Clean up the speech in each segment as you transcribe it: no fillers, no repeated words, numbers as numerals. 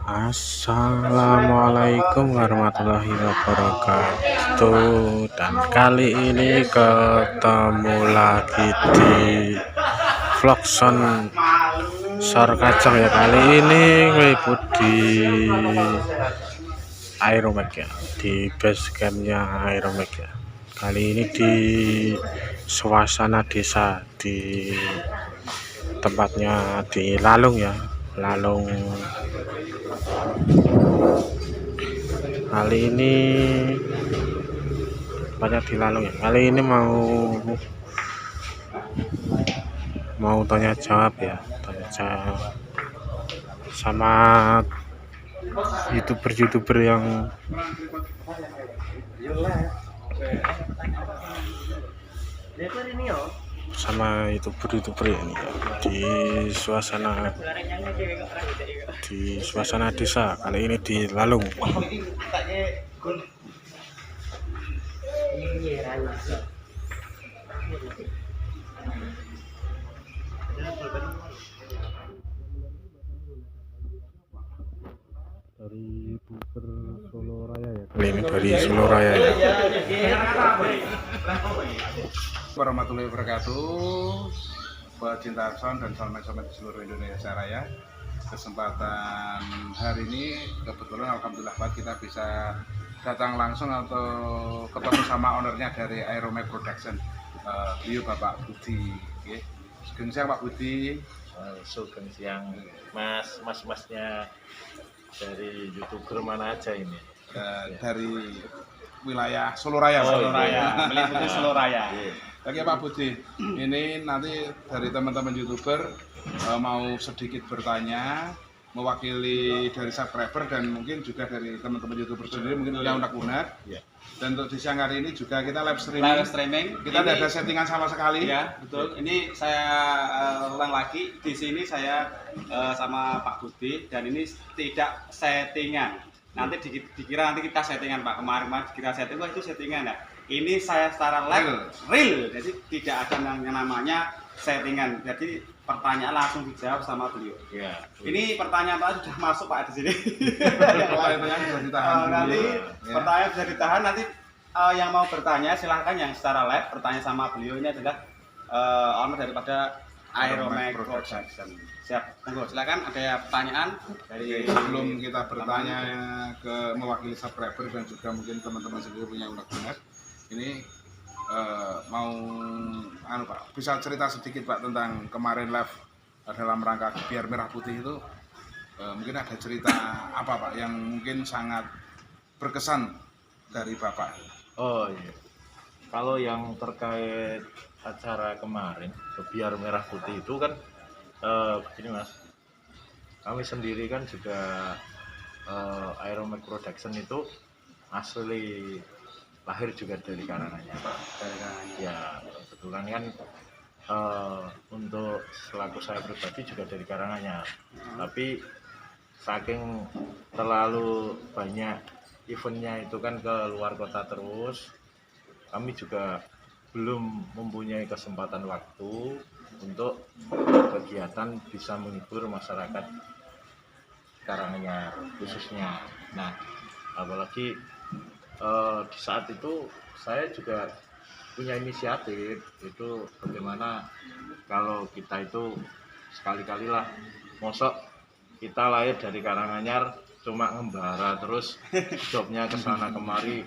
Assalamualaikum warahmatullahi wabarakatuh. Dan kali ini ketemu lagi di Vlogson Sor Kacang ya. Kali ini ngeliput di Aeromax ya, di base campnya Aeromax ya. Kali ini di suasana desa, di tempatnya di Lalung ya, Lalung. Kali ini banyak di Lalung ya. Kali ini mau tanya jawab ya, tanya jawab sama youtuber yang ini ya, di suasana desa. Kali ini di Lalung. Dari youtuber Solo Raya ya. Kali ini dari Solo Raya ya. Warahmatullahi wabarakatuh, pecinta Akson dan soulmate di seluruh Indonesia Raya. Kesempatan hari ini kebetulan alhamdulillah kita bisa datang langsung atau ketemu sama ownernya dari Aeromax Production, beliau Bapak Budi. Sugeng siang Pak Budi. Sugeng siang masnya dari youtuber mana aja ini? Dari wilayah Solo Raya. Meliputi Solo Raya. Oke Pak Budi, ini nanti dari teman-teman youtuber mau sedikit bertanya, mewakili dari subscriber dan mungkin juga dari teman-teman youtuber sendiri, mungkin yang unek-unek. Dan untuk di siang hari ini juga kita live streaming. Kita tidak ada settingan sama sekali. Ya, betul. Ini saya ulang lagi. Di sini saya sama Pak Budi dan ini tidak settingan. Nanti dikira nanti kita settingan Pak. Kemarin dikira settingan, itu settingan ya. Ini saya secara live real. Jadi tidak ada yang namanya settingan. Jadi pertanyaan langsung dijawab sama beliau. Ya. Ini pertanyaan Pak sudah masuk Pak di sini. Pertanyaan bisa ditahan dulu. Nanti Ya. pertanyaan bisa ditahan. Nanti yang mau bertanya silahkan yang secara live bertanya sama beliau. Ini adalah owner daripada Aeromax Production. Siap, monggo silakan ada pertanyaan dari Sebelum kita bertanya ke mewakili subscriber dan juga mungkin teman-teman sendiri punya unek-unek, ini mau Pak, bisa cerita sedikit Pak tentang kemarin live dalam rangka Biar Merah Putih itu, mungkin ada cerita apa Pak yang mungkin sangat berkesan dari Bapak? Oh iya. Kalau yang terkait acara kemarin Biar Merah Putih itu kan begini Mas. Kami sendiri kan juga Aeromax Production itu asli lahir juga dari Karanganyar. Ya, kebetulan kan untuk selaku saya pribadi juga dari Karanganyar. Tapi saking terlalu banyak eventnya itu kan ke luar kota terus, kami juga belum mempunyai kesempatan waktu untuk kegiatan bisa menghibur masyarakat Karanganyar khususnya. Nah, apalagi di saat itu saya juga punya inisiatif itu bagaimana kalau kita itu sekali-kali lah, mosok kita lahir dari Karanganyar cuma ngembara terus jobnya kesana kemari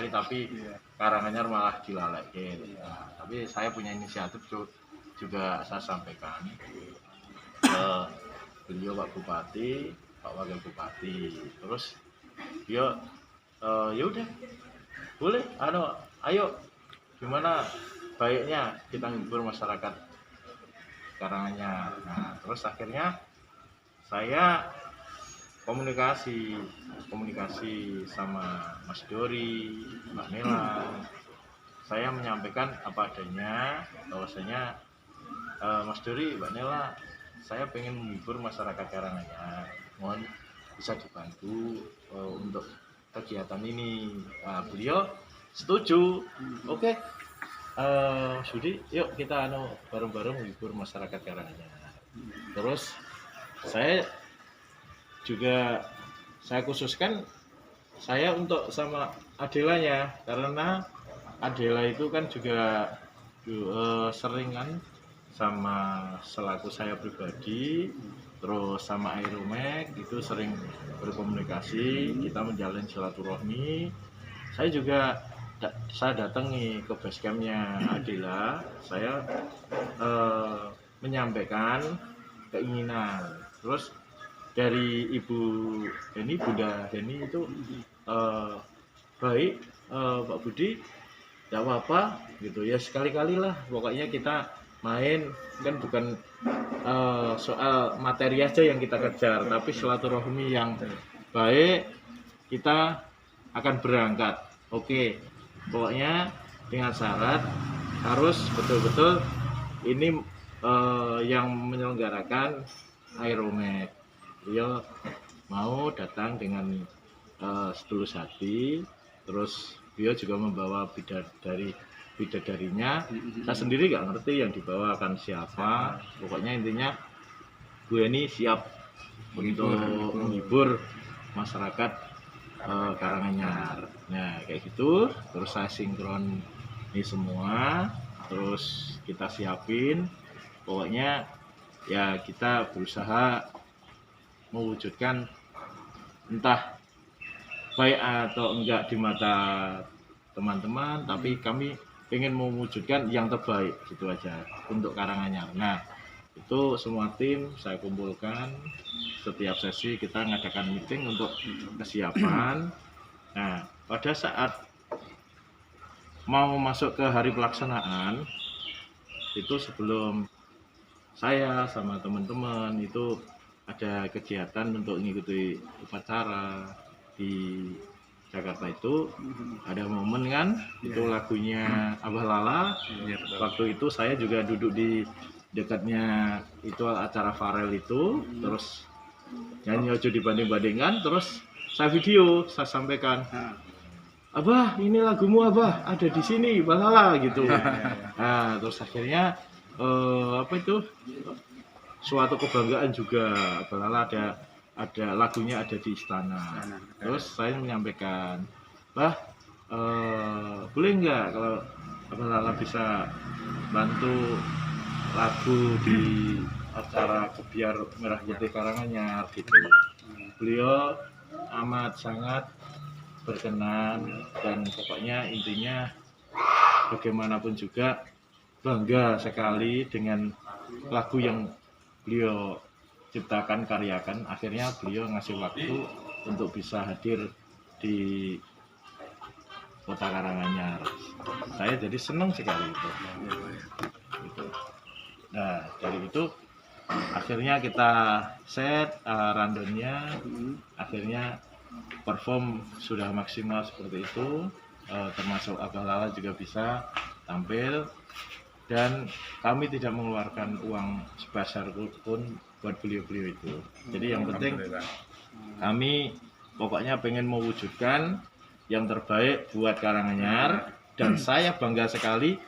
tapi Karanganyar malah dilalekin. Nah, tapi saya punya inisiatif juga saya sampaikan ke beliau Pak Bupati, Pak Wakil Bupati, terus dia yaudah boleh, ayo gimana baiknya kita menghibur masyarakat Karanganyar. Nah, terus akhirnya saya komunikasi sama Mas Dori, Mbak Nela. Saya menyampaikan apa adanya, bahwasanya Mas Dori, Mbak Nela, saya pengen menghibur masyarakat Karanganyar, mohon bisa dibantu untuk kegiatan ini. Nah, beliau setuju. Oke. Sudi, yuk kita bareng-bareng menghibur masyarakat Karanganyar. Terus saya juga saya khususkan saya untuk sama Adelanya, karena Adela itu kan juga sering kan sama selaku saya pribadi, terus sama Aeromek itu sering berkomunikasi, kita menjalin silaturahmi. Saya juga saya datangi ke basecampnya Adela, saya menyampaikan keinginan. Terus dari Ibu Heni, Bunda Heni itu baik Pak Budi, tidak apa-apa gitu ya, sekali-kali lah pokoknya kita main, kan bukan soal materi aja yang kita kejar, tapi silaturahmi yang baik, kita akan berangkat. Oke, pokoknya dengan syarat harus betul-betul ini yang menyelenggarakan Aeromek. Beliau mau datang dengan setulus hati, terus beliau juga membawa bidadarinya. Saya sendiri nggak ngerti yang dibawa akan siapa, pokoknya intinya Bu Eni siap untuk menghibur masyarakat Karanganyar. Nah kayak gitu, terus saya sinkron ini semua, terus kita siapin, pokoknya ya kita berusaha mewujudkan entah baik atau enggak di mata teman-teman, tapi kami ingin mewujudkan yang terbaik gitu aja untuk Karanganyar. Nah itu semua tim saya kumpulkan, setiap sesi kita ngadakan meeting untuk kesiapan. Nah pada saat mau masuk ke hari pelaksanaan itu, sebelum saya sama teman-teman itu ada kegiatan untuk mengikuti upacara di Jakarta, itu ada momen kan, itu lagunya Abah Lala. Waktu itu saya juga duduk di dekatnya itu acara Farel itu, terus nyanyi Ojo Dibanding-bandingkan, terus saya video, saya sampaikan, Abah ini lagumu Abah ada di sini Abah Lala gitu. Nah terus akhirnya suatu kebanggaan juga, Abah Lala ada lagunya ada di istana. Terus saya menyampaikan, Bah boleh nggak kalau Abah Lala bisa bantu lagu di acara Gebiar Merah Putih Karanganyar gitu. Beliau amat sangat berkenan, dan pokoknya intinya bagaimanapun juga bangga sekali dengan lagu yang beliau ciptakan, karyakan. Akhirnya beliau ngasih waktu untuk bisa hadir di Kota Karanganyar. Saya jadi senang sekali itu. Nah dari itu akhirnya kita set rundownnya, akhirnya perform sudah maksimal seperti itu, termasuk Abah Lala juga bisa tampil, dan kami tidak mengeluarkan uang sebesar pun buat beliau-beliau itu. Jadi yang penting kami pokoknya pengen mewujudkan yang terbaik buat Karanganyar, dan saya bangga sekali,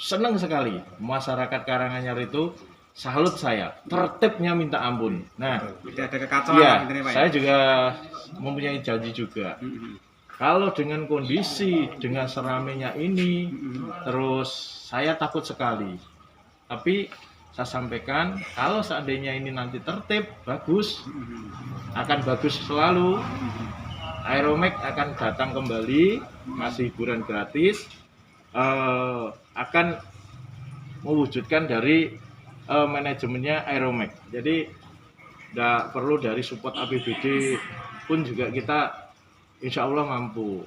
senang sekali masyarakat Karanganyar itu salut saya, tertibnya minta ampun. Nah, tidak ada kekacauan ya, gitu, Pak, saya ya? juga mempunyai janji juga. Kalau dengan kondisi, dengan seramainya ini, terus saya takut sekali. Tapi saya sampaikan, kalau seandainya ini nanti tertib, bagus, akan bagus selalu. Aeromek akan datang kembali, ngasih hiburan gratis, akan mewujudkan dari manajemennya Aeromek. Jadi tidak perlu dari support APBD pun juga kita insya Allah mampu.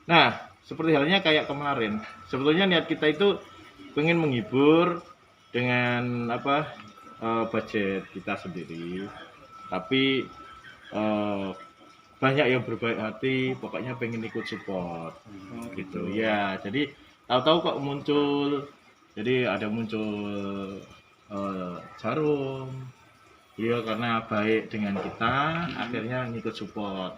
Nah seperti halnya kayak kemarin, sebetulnya niat kita itu pengen menghibur dengan budget kita sendiri, tapi banyak yang berbaik hati, pokoknya pengen ikut support gitu ya. Jadi tahu-tahu kok muncul, jadi ada muncul Jarum, beliau karena baik dengan kita akhirnya ngikut support.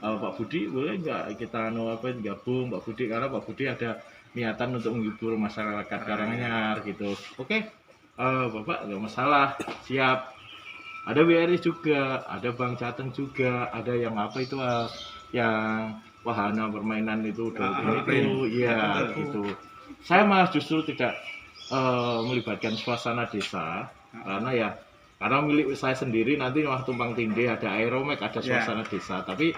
Pak Budi boleh nggak kita gabung Pak Budi, karena Pak Budi ada niatan untuk menghibur masyarakat Karanganyar gitu. Oke, Bapak nggak masalah, siap. ada BRI juga, ada Bank Jateng juga, ada yang apa itu yang wahana permainan itu itu ya gitu. Saya malah justru tidak melibatkan suasana desa karena milik saya sendiri. Nanti waktu tumpang tindih ada aeromek, ada suasana desa, tapi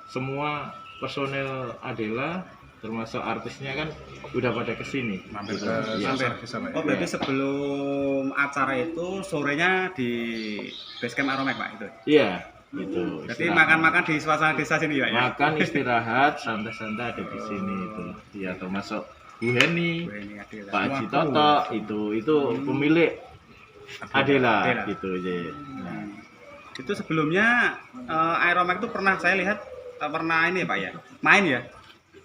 semua personel Adela termasuk artisnya kan udah pada kesini. Mampir ke Iya. suasana desa, Pak. Oh, berarti sebelum acara itu sorenya di basecamp Aromek, Pak, itu. Iya, gitu. Jadi Istirahat. makan-makan di suasana desa sini, Pak, ya. Makan, istirahat, santai-santai ada di sini itu. Ya termasuk Bu Heni, Wah, ini Adela. Pak Haji Toto itu pemilik Adela Adela. gitu ya. Nah, Itu sebelumnya Aeromek itu pernah saya lihat pernah ini ya, Pak, ya. Main ya.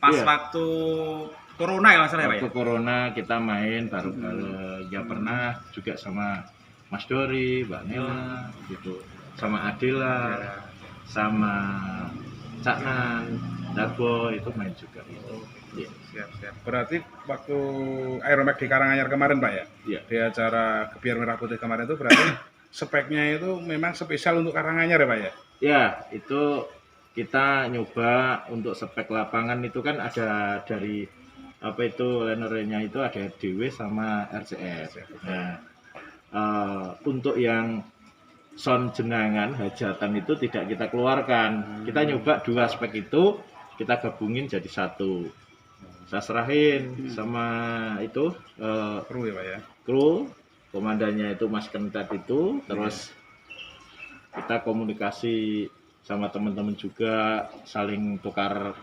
Pas Iya. waktu Corona ya, masalah ya, Pak, waktu ya. corona kita main bareng-bareng. Ya pernah juga sama Mas Dori, Mbak Nela gitu, sama Adela, sama Cak Nan, Darbo itu main juga itu. Iya. Siap. Berarti waktu Aeromek di Karanganyar kemarin, Pak, ya? Iya. Di acara Gebiar Merah Putih kemarin itu berarti speknya itu memang spesial untuk Karanganyar ya, Pak, ya? Ya, itu kita nyoba untuk spek lapangan itu kan ada dari apa itu linernya itu ada DW sama RCF. Nah, untuk yang sound jenangan hajatan itu tidak kita keluarkan. Kita nyoba dua spek itu kita gabungin jadi satu. Saya serahin sama itu Kru ya, Pak, ya? kru, komandannya itu Mas Kentet itu, terus kita komunikasi sama teman-teman juga, saling tukar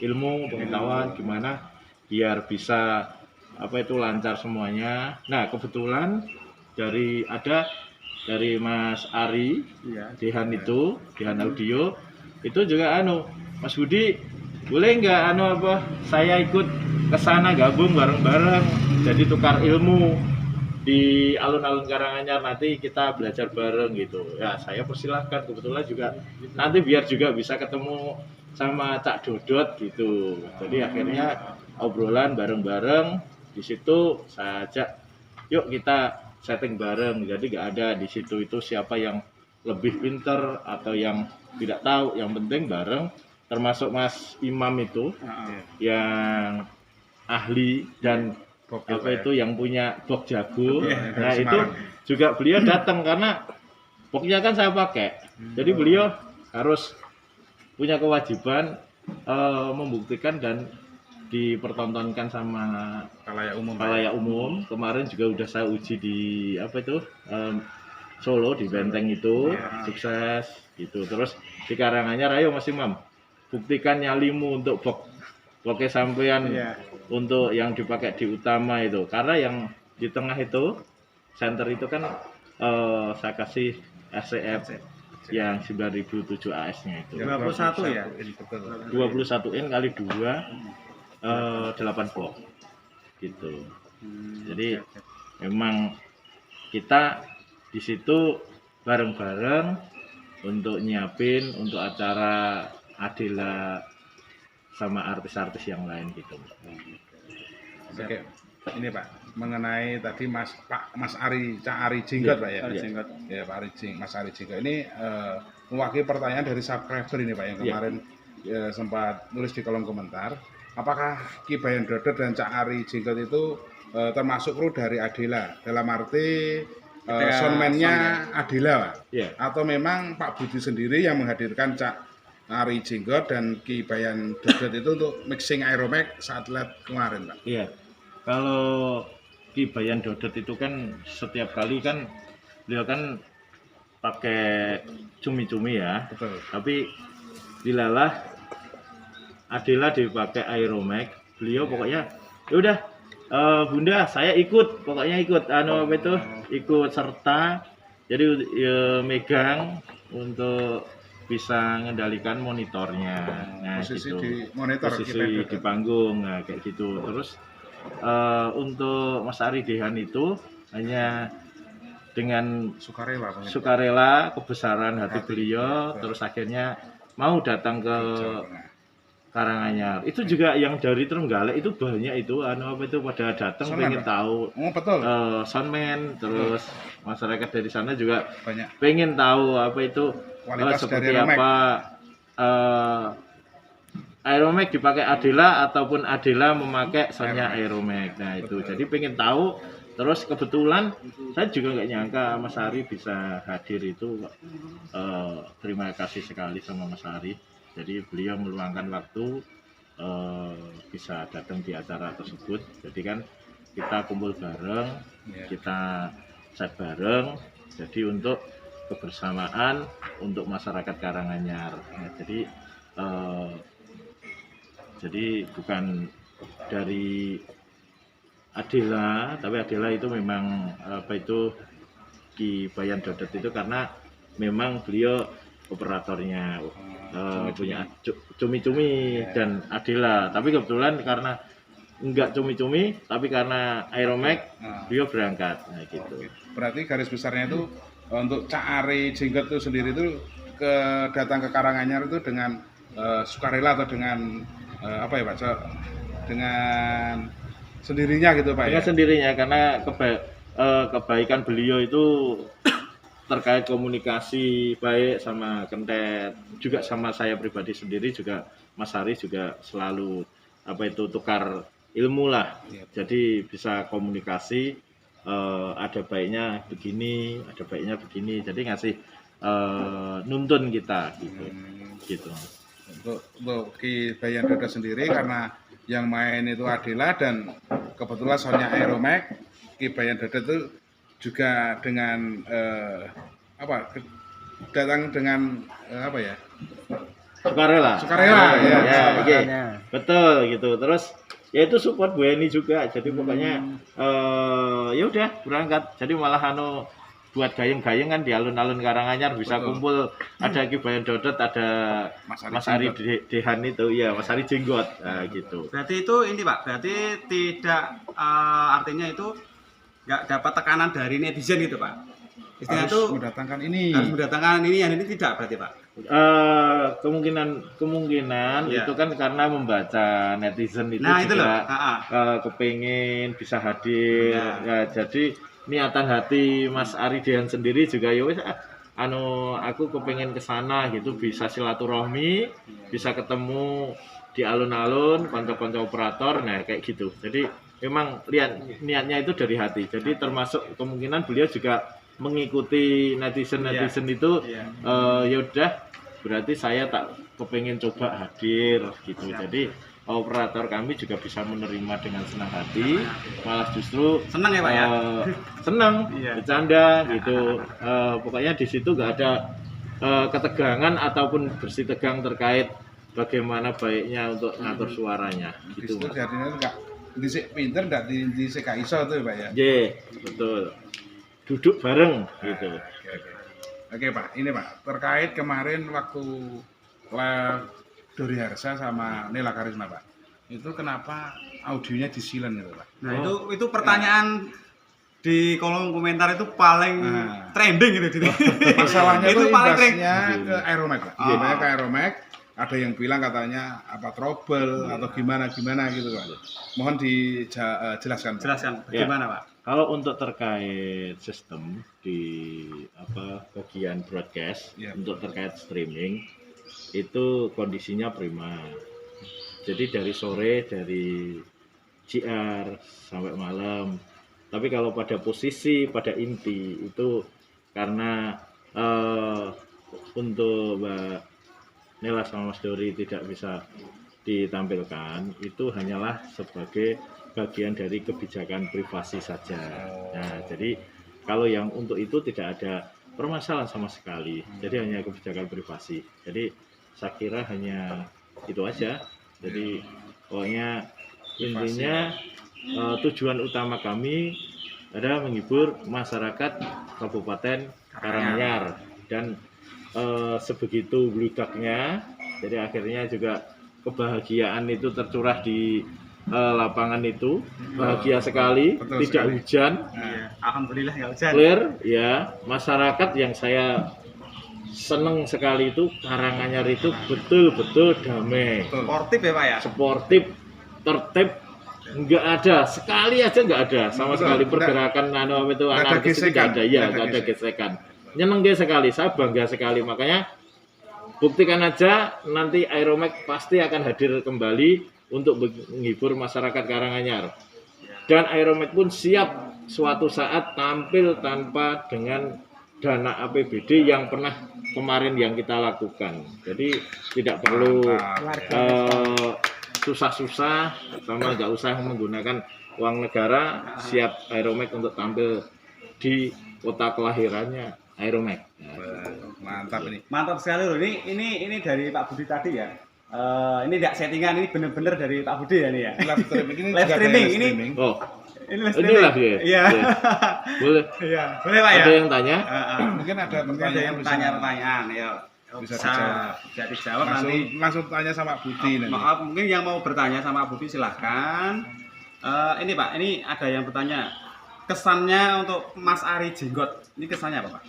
ilmu pengetahuan gimana biar bisa itu lancar semuanya. Nah kebetulan dari Mas Ari Iya. Dehan Audio itu juga Mas Budi boleh nggak saya ikut ke sana gabung bareng-bareng jadi tukar ilmu di alun-alun Karanganyar, nanti kita belajar bareng gitu. Ya saya persilahkan, kebetulan juga nanti biar juga bisa ketemu sama Cak Dodot gitu. Jadi akhirnya obrolan bareng-bareng di situ saya ajak, yuk kita setting bareng. Jadi nggak ada di situ itu siapa yang lebih pinter atau yang tidak tahu, yang penting bareng. Termasuk Mas Imam itu yang ahli dan itu yang punya box jago. Iya, Nah dari itu Semarang. juga beliau datang karena boxnya kan saya pakai. Jadi beliau harus punya kewajiban membuktikan dan dipertontonkan sama Kalayak umum, Pak. khalayak umum. Kemarin juga udah saya uji di Solo di Benteng itu, sukses gitu. Terus di Karanganyar, ayo Mas Imam buktikan nyalimu untuk box sampean untuk yang dipakai di utama itu, karena yang di tengah itu center itu kan saya kasih SCF yang 9007 AS nya itu 21 ya. Betul. 21 in kali 2 8 blok gitu. Jadi memang kita di situ bareng-bareng untuk nyiapin untuk acara Adela sama artis-artis yang lain gitu. Oke. Ini Pak, mengenai tadi Mas Ari, Cak Ari Jinggot, Pak, ya? Ari Jinggot. Ya, Pak Mas Ari Jinggot ini mewakili pertanyaan dari subscriber ini, Pak, yang kemarin sempat nulis di kolom komentar. Apakah Ki Bayan Dodot dan Cak Ari Jinggot itu termasuk kru dari Adela? Dalam arti soundman-nya Adela, Pak? Iya. Atau memang Pak Budi sendiri yang menghadirkan Cak Ari Jinggot dan Ki Bayan Dodot itu untuk mixing Aeromek saat live kemarin, Pak? Iya. Kalau Ki Bayan Dodot itu kan setiap kali kan beliau kan pakai cumi-cumi ya. Betul. Tapi dilalah Adela dipakai Aeromek, beliau pokoknya ya udah Bunda saya ikut, pokoknya ikut ikut serta. Jadi megang untuk bisa mengendalikan monitornya. Nah, Posisi gitu. di monitor, posisi kita di panggung, nah kayak gitu. Terus untuk Mas Ari Dehan itu hanya dengan sukarela, Pak. sukarela kebesaran hati beliau, betul. terus akhirnya mau datang ke Karanganyar. Itu juga yang dari Trenggalek itu banyak itu apa itu pada datang Soundman, pengen Pak? tahu Oh betul, soundman, terus masyarakat dari sana juga banyak pengen tahu apa itu kualitas seperti dari Aeromax. apa Aeromax dipakai Adela ataupun Adela memakai soundnya Aeromax. Nah itu Betul. jadi pengen tahu. Terus kebetulan saya juga nggak nyangka Mas Ari bisa hadir itu. Terima kasih sekali sama Mas Ari. Jadi beliau meluangkan waktu bisa datang di acara tersebut. Jadi kan kita kumpul bareng, Ya. kita chat bareng. Jadi untuk kebersamaan untuk masyarakat Karanganyar. Nah, jadi bukan dari Adela, tapi Adela itu memang apa itu Ki Bayan Dodot itu karena memang beliau operatornya punya cumi-cumi Ya. dan Adela. Tapi kebetulan karena enggak cumi-cumi, tapi karena Aeromax Nah, beliau berangkat. Nah gitu. berarti garis besarnya itu untuk Cak Ari Jenggot itu sendiri itu datang ke Karanganyar itu dengan sukarela atau dengan apa ya Pak? Dengan sendirinya gitu Pak ya? Dengan sendirinya karena kebaikan beliau itu terkait komunikasi baik sama Kentet, juga sama saya pribadi sendiri juga Mas Ari juga selalu apa itu tukar ilmu lah. Iya. Jadi bisa komunikasi ada baiknya begini, ada baiknya begini. Jadi ngasih nuntun kita gitu. Gitu. Untuk Ki Bayan Dodot sendiri karena yang main itu Adela dan kebetulan soundnya Aeromax, Ki Bayan Dodot itu juga dengan datang dengan apa ya? Sukarela. Sukarela ya. oke. Betul gitu. Terus ya itu support Bu Eni juga. Jadi pokoknya ya udah berangkat. Jadi malah buat gayeng-gayeng kan di alun-alun Karanganyar bisa Betul. kumpul, ada Ki Bayan Dodot, ada Mas Ari Dehan itu ya, Mas Ari Jenggot gitu. Berarti itu ini Pak, berarti tidak artinya itu nggak dapat tekanan dari netizen gitu Pak. Istilahnya Harus itu mendatangkan ini. harus mendatangkan ini yang ini tidak berarti Pak. Kemungkinan Iya. itu kan karena membaca netizen itu Nah itu loh. juga kepengen bisa hadir Iya. ya, jadi niatan hati Mas Ari Dehan sendiri juga ya wis aku kepengen ke sana gitu, bisa silaturahmi, bisa ketemu di alun-alun kanca-kanca operator, nah kayak gitu. Jadi memang lihat niatnya itu dari hati. Jadi termasuk kemungkinan beliau juga mengikuti netizen itu. Iya. Ya udah berarti saya tak kepengen coba hadir gitu. Jadi operator kami juga bisa menerima dengan senang hati, malah justru Senang ya Pak ya. senang Iya. bercanda gitu. Pokoknya di situ nggak ada ketegangan ataupun bersih tegang terkait bagaimana baiknya untuk ngatur suaranya Di gitu. situ jadinya enggak dhisik pinter enggak dhisik gak iso tuh Pak ya. Betul. Duduk bareng gitu. Oke Pak, ini Pak, terkait kemarin waktu live Dori Harsa sama Nela Karisma Pak, itu kenapa audionya disilen gitu Pak? Nah itu pertanyaan di kolom komentar itu paling trending gitu. Masalahnya itu paling trending. imbasnya ke Aeromax Pak. Gimana ke Aeromax? Ada yang bilang katanya apa trouble atau gimana gitu Pak. Mohon dijelaskan Pak. Jelaskan bagaimana Pak? Kalau untuk terkait sistem di bagian broadcast, Ya. untuk terkait streaming itu kondisinya prima. Jadi dari sore dari JR sampai malam. Tapi kalau pada posisi pada inti itu karena untuk Mbak Nela sama Mas Dori tidak bisa ditampilkan, itu hanyalah sebagai bagian dari kebijakan privasi saja. Nah, jadi kalau yang untuk itu tidak ada permasalahan sama sekali. Jadi hanya kebijakan privasi. Jadi saya kira hanya itu aja. Jadi pokoknya intinya tujuan utama kami adalah menghibur masyarakat Kabupaten Karanganyar dan sebegitu bludaknya. Jadi akhirnya juga kebahagiaan itu tercurah di lapangan itu, bahagia sekali. Betul tidak sekali. hujan, Iya. Alhamdulillah nggak hujan. clear ya. Masyarakat yang saya seneng sekali itu Karanganyar itu betul-betul damai, Betul. Sportif ya Pak ya. sportif, tertib, nggak ada sekali aja nggak ada sama Betul. sekali pergerakan itu Nggak ada anarkis itu nggak ada, gesekan. ya Nggak ada nggak ada gesekan. gesekan. Nyeneng sekali, saya bangga sekali, makanya buktikan aja nanti Aeromax pasti akan hadir kembali untuk menghibur masyarakat Karanganyar. Dan Aeromax pun siap suatu saat tampil tanpa dengan dana APBD yang pernah kemarin yang kita lakukan. Jadi tidak perlu susah-susah sama nggak usah menggunakan uang negara, siap Aeromax untuk tampil di kota kelahirannya Aeromax. Mantap ini. Mantap sekali loh. Ini dari Pak Budi tadi ya. Ini tidak settingan, ini benar-benar dari Pak Budi ya ini ya. Live streaming ini Live juga streaming, kayak ini. streaming. Oh, Ini live ini streaming. lah ya. Iya. Ya. Boleh. Iya. Boleh Pak ya. Ada yang tanya? Mungkin ada Mungkin ada pertanyaan yang bisa- pertanyaan, ya. Bisa dijawab. Bisa dijawab langsung nanti. langsung tanya sama Budi nanti. Maaf, mungkin yang mau bertanya sama Budi silahkan. Ini Pak, ini ada yang bertanya. Kesannya untuk Mas Ari Jenggot, ini kesannya apa Pak?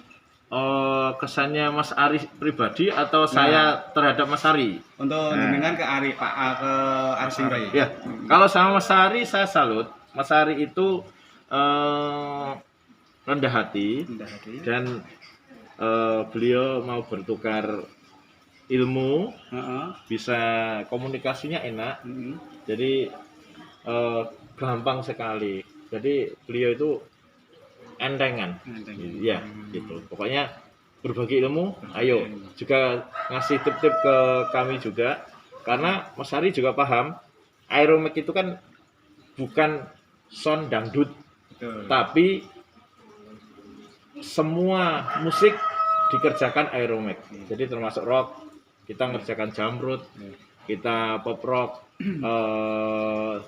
Kesannya Mas Ari pribadi atau saya terhadap Mas Ari? Untuk jenengan ke Ari Pak, ke Ari Jenggot. Ya, kalau sama Mas Ari saya salut. Mas Ari itu rendah hati Indah hati. dan beliau mau bertukar ilmu, Heeh. bisa komunikasinya enak, Mm-mm. jadi gampang sekali. Jadi beliau itu entengan, Enteng. ya gitu. Pokoknya berbagi ilmu, ayo juga ngasih tip-tip ke kami juga, karena Mas Ari juga paham, Aeromax itu kan bukan sound dangdut, Betul. tapi semua musik dikerjakan Aeromax. Jadi termasuk rock, kita ngerjakan jamrut, kita pop rock,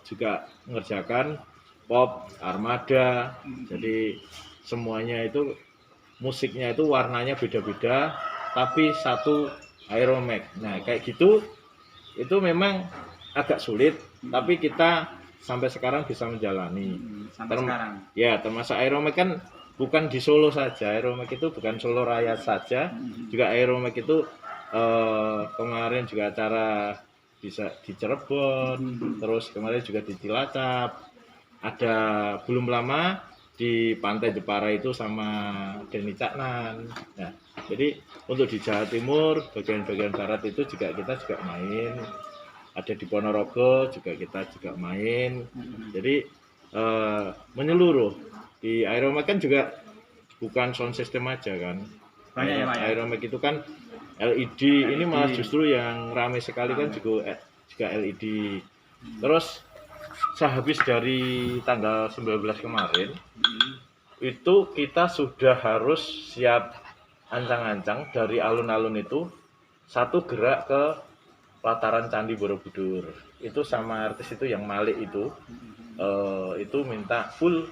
juga ngerjakan pop, armada. Jadi semuanya itu musiknya itu warnanya beda-beda, tapi satu Aeromax. Nah kayak gitu, itu memang agak sulit, tapi kita sampai sekarang bisa menjalani. Sampai sekarang. Ya, termasuk Aeromax kan bukan di Solo saja. Aeromax itu bukan Solo Raya saja, juga Aeromax itu kemarin juga acara bisa di Cirebon, terus kemarin juga di Cilacap. Ada belum lama di Pantai Jepara itu sama Denny Caknan. Nah, jadi untuk di Jawa Timur, bagian-bagian barat itu juga kita juga main. Ada di Ponorogo juga kita juga main. Jadi menyeluruh. Di Aeromax kan juga bukan sound system aja kan. Banyak ya, Pak, ya? Aeromax itu kan LED, ini malah justru yang ramai sekali kan juga LED. Terus sehabis dari tanggal 19 kemarin itu kita sudah harus siap ancang-ancang dari alun-alun itu satu gerak ke pelataran Candi Borobudur. Itu sama artis itu yang Malik itu minta full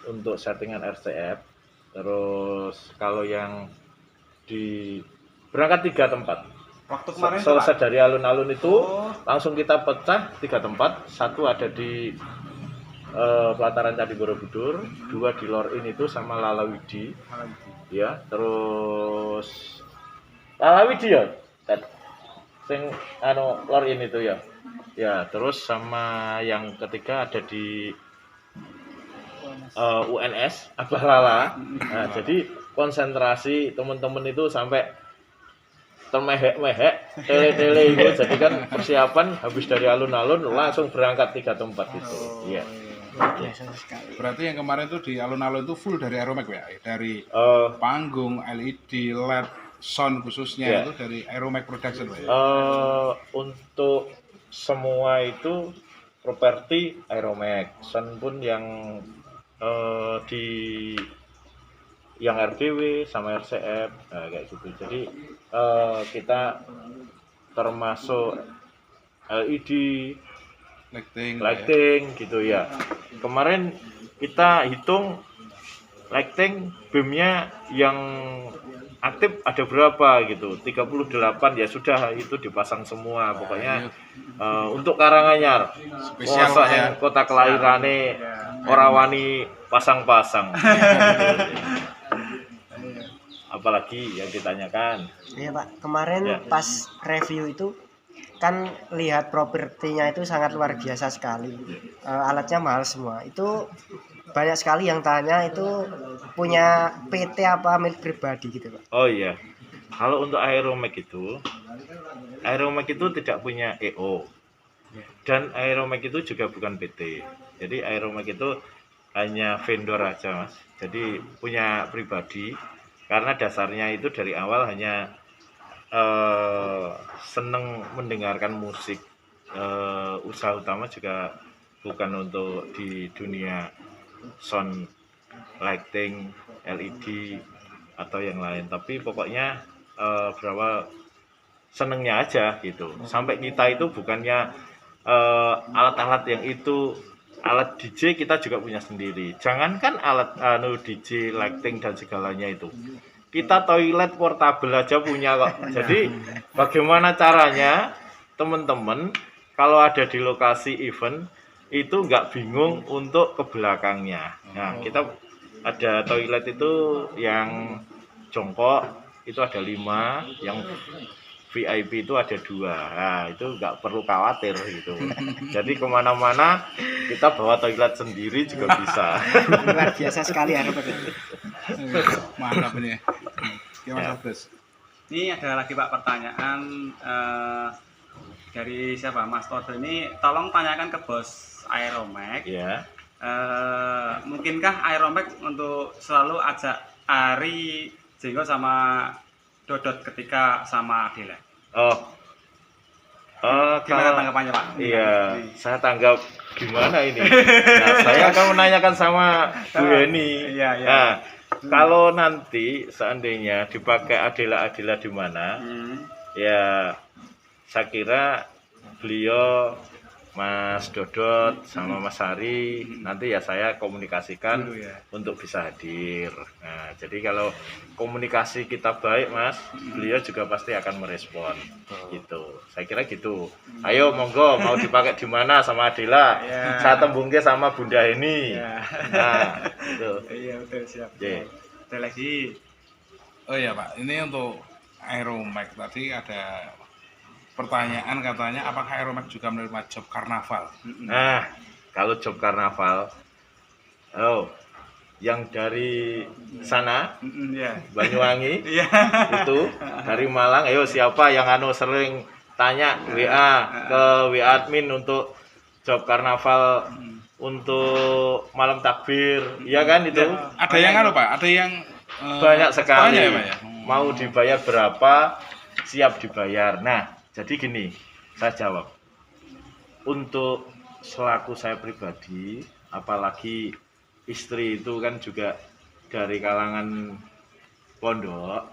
untuk settingan RCF. Terus kalau yang di berangkat 3 tempat. Waktu kemarin itu, Selesai Pak? dari alun-alun itu Oh. langsung kita pecah 3 tempat. Satu ada di pelataran Candi Borobudur, 2 di Lorin itu sama Lalawidi. Ya, terus Lalawidi ya. Sing Lorin itu ya. Ya, terus sama yang ketiga ada di UNS Abah Lala. Nah, jadi konsentrasi teman-teman itu sampai termehek-mehek, tele-tele itu. Jadi kan persiapan habis dari alun-alun langsung berangkat 3 tempat itu. Iya. Berarti yang kemarin tuh di alun-alun itu full dari Aeromax ya? Dari Eh, panggung, LED, LED, sound khususnya Ya. itu dari Aeromax Production Pak ya? Untuk semua itu properti Aeromax. Sound pun yang di yang RDW sama RCF, nah, kayak gitu. Jadi kita termasuk LED, lighting gitu ya. Kemarin kita hitung lighting beamnya yang aktif ada berapa gitu, 38 ya sudah itu dipasang semua. Pokoknya untuk Karanganyar, Spesial, masa Pak, ya. yang kota kelahirane ora wani pasang-pasang. apalagi yang ditanyakan? Iya Pak, kemarin Ya. pas review itu kan lihat propertinya itu sangat luar biasa sekali. Alatnya mahal semua. Itu banyak sekali yang tanya itu punya PT apa milik pribadi gitu Pak. Oh iya, kalau untuk Aeromax itu tidak punya EO, dan Aeromax itu juga bukan PT. Jadi Aeromax itu hanya vendor aja mas, jadi punya pribadi, karena dasarnya itu dari awal hanya seneng mendengarkan musik. Usaha utama juga bukan untuk di dunia sound lighting, LED atau yang lain, tapi pokoknya berapa senengnya aja gitu. Sampai kita itu bukannya alat-alat yang itu alat DJ kita juga punya sendiri. Jangankan alat DJ lighting dan segalanya itu, kita toilet portable aja punya kok. Jadi bagaimana caranya teman-teman kalau ada di lokasi event itu nggak bingung untuk ke belakangnya. Nah, kita ada toilet itu yang jongkok itu ada 5, yang VIP itu ada 2. Nah, itu nggak perlu khawatir gitu. Jadi kemana-mana kita bawa toilet sendiri juga bisa. Luar biasa sekali Aeromax. Mantap ini. Ya Mas Ya. Agus. Ini ada lagi Pak pertanyaan dari siapa Mas Todo ini, tolong tanyakan ke bos Aeromax. Ya. Mungkinkah Aeromax untuk selalu ajak Ari, Jenggo sama Dodot ketika sama Adela? Gimana Kalau tanggapannya Pak? iya, Ini. saya tanggap gimana ini. Nah, saya akan menanyakan sama Bu Heni. Iya, iya. Nah, kalau nanti seandainya dipakai Adela di mana, ya saya kira beliau Mas Dodot sama Mas Hari nanti ya saya komunikasikan Dulu ya. untuk bisa hadir. Nah, jadi kalau komunikasi kita baik Mas, beliau juga pasti akan merespon. Gitu. Saya kira gitu. Ayo monggo mau dipakai di mana sama Adela. Ya. Saya tembungke sama Bunda Heni. Ya. Nah, itu. Iya betul siap. Oke. Ada lagi. Oh iya Pak, ini untuk Aeromax tadi ada pertanyaan katanya apakah Aeromax juga menerima job karnaval? Nah, kalau job karnaval, yang dari sana Ya. Banyuwangi Iya. itu dari Malang, ayo siapa yang sering tanya WA ke WA admin untuk job karnaval untuk malam takbir, iya kan itu Ada yang Pak? Ada yang banyak sekali. banyak ya, Pak ya? Mau dibayar berapa, siap dibayar. Nah, jadi gini, saya jawab. Untuk selaku saya pribadi, apalagi istri itu kan juga dari kalangan pondok,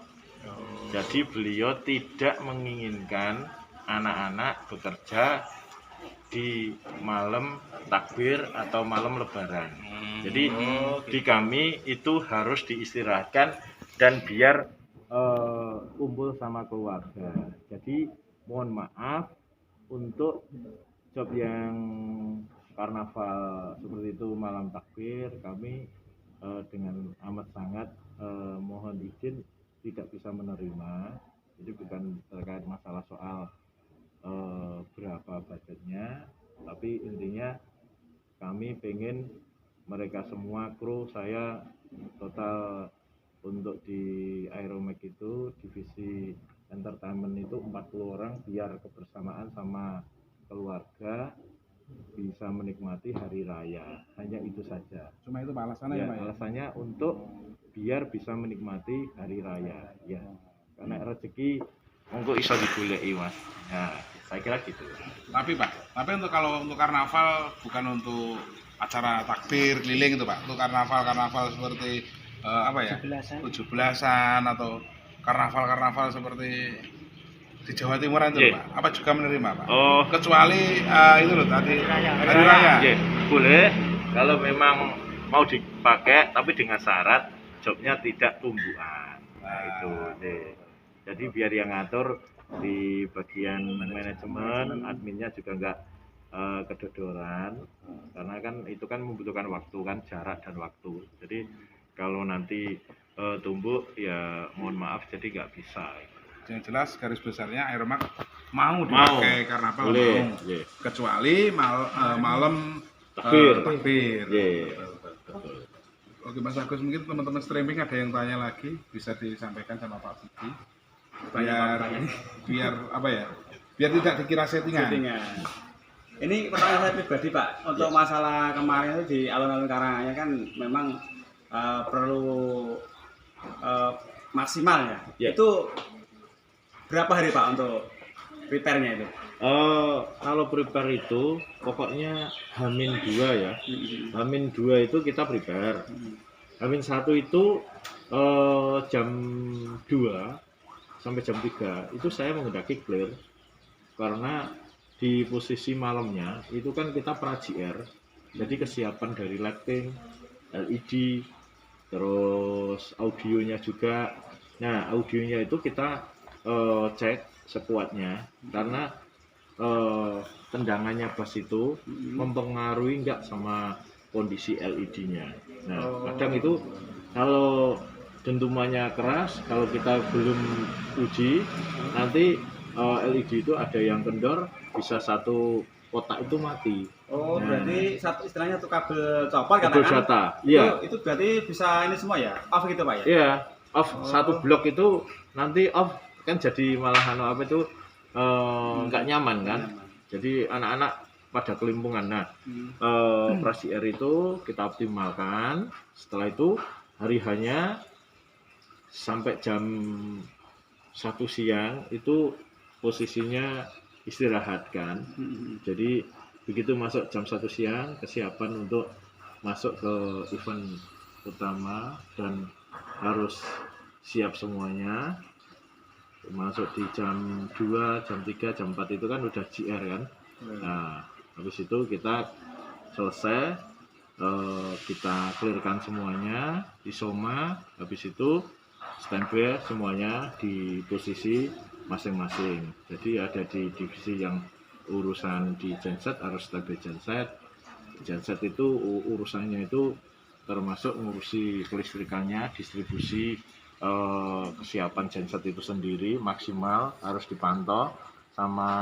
jadi beliau tidak menginginkan anak-anak bekerja di malam takbir atau malam lebaran. Jadi di kami itu harus diistirahatkan dan biar kumpul sama keluarga. Jadi mohon maaf untuk job yang karnaval seperti itu malam takbir, kami dengan amat sangat mohon izin tidak bisa menerima. Jadi bukan terkait masalah soal berapa budgetnya, tapi intinya kami pengen mereka semua kru saya total untuk di Aeromax itu divisi entertainment itu 40 orang biar kebersamaan sama keluarga bisa menikmati hari raya. Hanya itu saja. Cuma itu Pak alasannya ya Pak ya? Alasannya untuk biar bisa menikmati hari raya. Ya, karena rezeki monggo iso digoleki Mas. Nah, saya kira gitu. Tapi Pak, untuk kalau untuk karnaval bukan untuk acara takbir keliling itu Pak. Untuk karnaval seperti apa ya? 17-an atau karnaval seperti di Jawa Timur itu Yeah. Pak. Apa juga menerima Pak? Oh, Kecuali itu loh tadi hari raya. ya, boleh kalau memang mau dipakai tapi dengan syarat jobnya tidak tumbuhan. Nah, itu deh. Jadi biar yang ngatur di bagian manajemen, adminnya juga nggak kedodoran, karena kan itu kan membutuhkan waktu kan, jarak dan waktu. Jadi kalau nanti tumbuk ya mohon maaf jadi nggak bisa. Yang jelas garis besarnya Aeromax mau dipakai karena apa? Boleh, Mau. iya. Kecuali malam Takbir. takbir. Iya. Oke Mas Agus, mungkin teman-teman streaming ada yang tanya lagi, bisa disampaikan sama Pak Budi. Biar apa ya? Biar tidak dikira settingan. Ini pertanyaan saya pribadi Pak, untuk masalah kemarin itu di alun-alun Karanganyar kan memang perlu maksimal ya. Ya. Itu berapa hari Pak untuk prepare-nya itu? Kalau prepare itu pokoknya H-2 ya. H-2 itu kita prepare. H-1 itu jam 2 sampai jam 3 itu saya menghendaki clear karena di posisi malamnya itu kan kita pra-JR, jadi kesiapan dari lighting, LED, terus audionya juga. Nah audionya itu kita cek sekuatnya karena tendangannya bass itu mempengaruhi enggak sama kondisi LED-nya. Nah kadang itu kalau dentumannya keras, kalau kita belum uji nanti LED itu ada yang kendor, bisa satu kotak itu mati. Oh, Nah, berarti satu istilahnya tuh kabel copot kan? kabel SATA. Iya. Itu berarti bisa ini semua ya? Off gitu Pak ya? Iya, off satu blok itu nanti off kan jadi malah apa itu nggak nyaman kan. Jadi anak-anak pada kelimpungan. Nah, pra-JR itu kita optimalkan. Setelah itu hari hanya sampai jam 1 siang itu posisinya istirahat kan. Jadi begitu masuk jam 1 siang kesiapan untuk masuk ke event utama dan harus siap semuanya. Masuk di jam 2, jam 3, jam 4 itu kan udah JR kan. Nah, habis itu kita selesai, kita clearkan semuanya di Soma, habis itu standby semuanya di posisi masing-masing. Jadi ada di divisi yang urusan di genset harus standby genset. Genset itu urusannya itu termasuk ngurusi kelistrikannya, distribusi, kesiapan genset itu sendiri maksimal harus dipantau, sama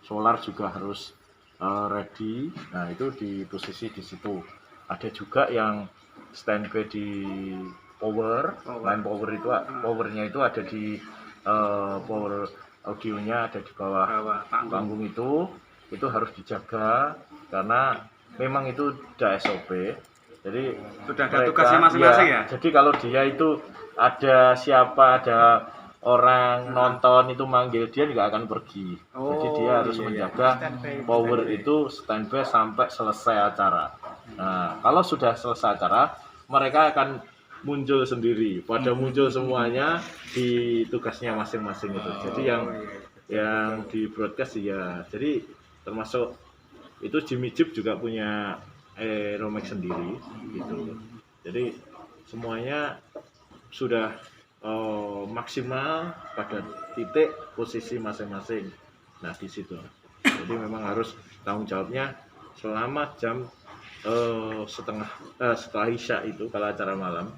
solar juga harus ready. Nah itu di posisi di situ. Ada juga yang standby di line power itu, powernya itu ada di power audionya ada di bawah panggung itu harus dijaga karena memang itu udah SOP. Jadi sudah ada tugasnya masing-masing ya? Jadi kalau dia itu ada siapa, ada orang nonton itu manggil dia nggak akan pergi. Jadi dia harus menjaga power itu standby sampai selesai acara. Nah kalau sudah selesai acara mereka akan muncul sendiri, pada muncul semuanya di tugasnya masing-masing itu. Jadi yang di broadcast ya, jadi termasuk itu Jimmy Jeep juga punya Aeromax sendiri gitu. Jadi semuanya sudah maksimal pada titik posisi masing-masing. Nah di situ. Jadi memang harus tanggung jawabnya selama jam setelah Isya itu kalau acara malam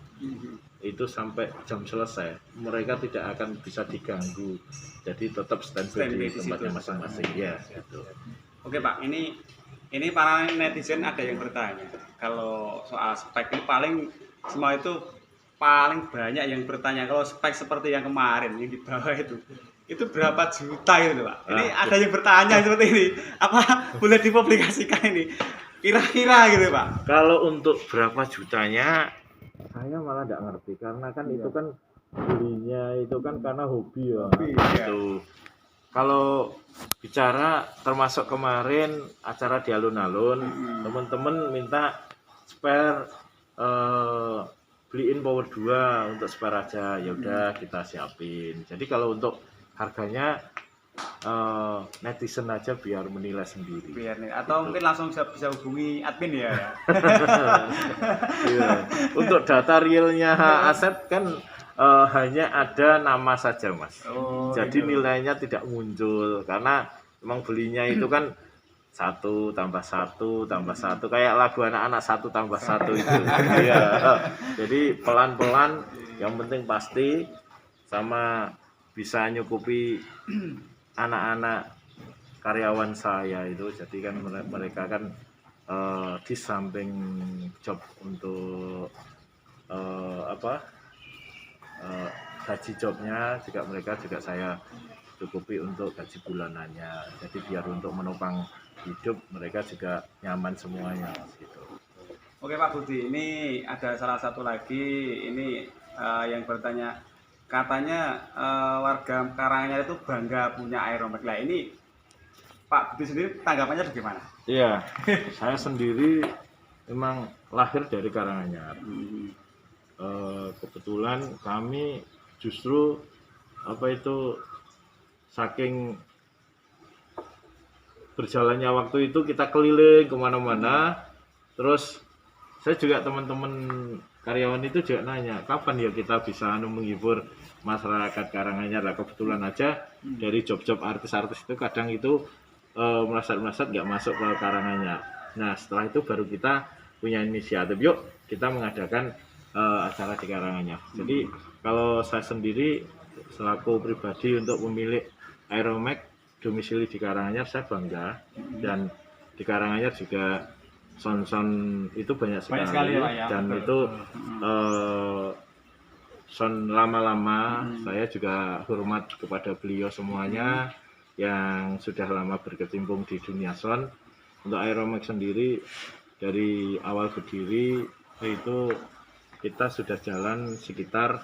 itu sampai jam selesai mereka tidak akan bisa diganggu, jadi tetap standby di tempatnya masing-masing ya gitu. Oke Pak, ini para netizen ada yang bertanya kalau soal spek ini semua itu paling banyak yang bertanya kalau spek seperti yang kemarin yang di bawah itu berapa juta gitu Pak. Ini ada yang bertanya seperti ini, apa boleh dipublikasikan ini kira-kira gitu Pak? Kalau untuk berapa jutanya saya malah nggak ngerti karena kan itu kan belinya itu kan karena hobi ya gitu. Kalau bicara termasuk kemarin acara di alun-alun, teman-teman minta spare, beliin power 2 untuk spare aja, ya udah kita siapin. Jadi kalau untuk harganya netizen aja biar menilai sendiri. Atau gitu. Mungkin langsung bisa hubungi admin ya. Iya. Untuk data realnya aset kan hanya ada nama saja Mas. Jadi nilainya tidak muncul karena memang belinya itu kan 1 tambah 1 tambah 1 kayak lagu anak-anak 1 tambah 1 itu. Iya. Jadi pelan-pelan, yang penting pasti sama bisa nyukupi anak-anak karyawan saya itu. Jadi kan mereka kan di samping job untuk gaji jobnya juga mereka juga saya cukupi untuk gaji bulanannya. Jadi biar untuk menopang hidup mereka juga nyaman semuanya gitu. Oke Pak Budi, ini ada salah satu lagi ini yang bertanya, katanya warga Karanganyar itu bangga punya Aeromax. Lah ini Pak Budi sendiri tanggapannya bagaimana? Iya, saya sendiri memang lahir dari Karanganyar. Kebetulan kami justru saking berjalannya waktu itu kita keliling kemana-mana, terus saya juga teman-teman karyawan itu juga nanya kapan ya kita bisa menghibur masyarakat Karanganyar. Lah kebetulan aja dari job-job artis-artis itu kadang itu meleset-meleset nggak masuk ke Karanganyar. Nah setelah itu baru kita punya inisiatif, yuk kita mengadakan acara di Karanganyar. Jadi kalau saya sendiri selaku pribadi untuk pemilik Aeromax domisili di Karanganyar, saya bangga. Dan di Karanganyar juga sound-sound itu banyak sekali ya, Pak, ya? Dan betul. itu sound lama-lama. Saya juga hormat kepada beliau semuanya yang sudah lama berkecimpung di dunia sound. Untuk Aeromax sendiri dari awal berdiri itu kita sudah jalan sekitar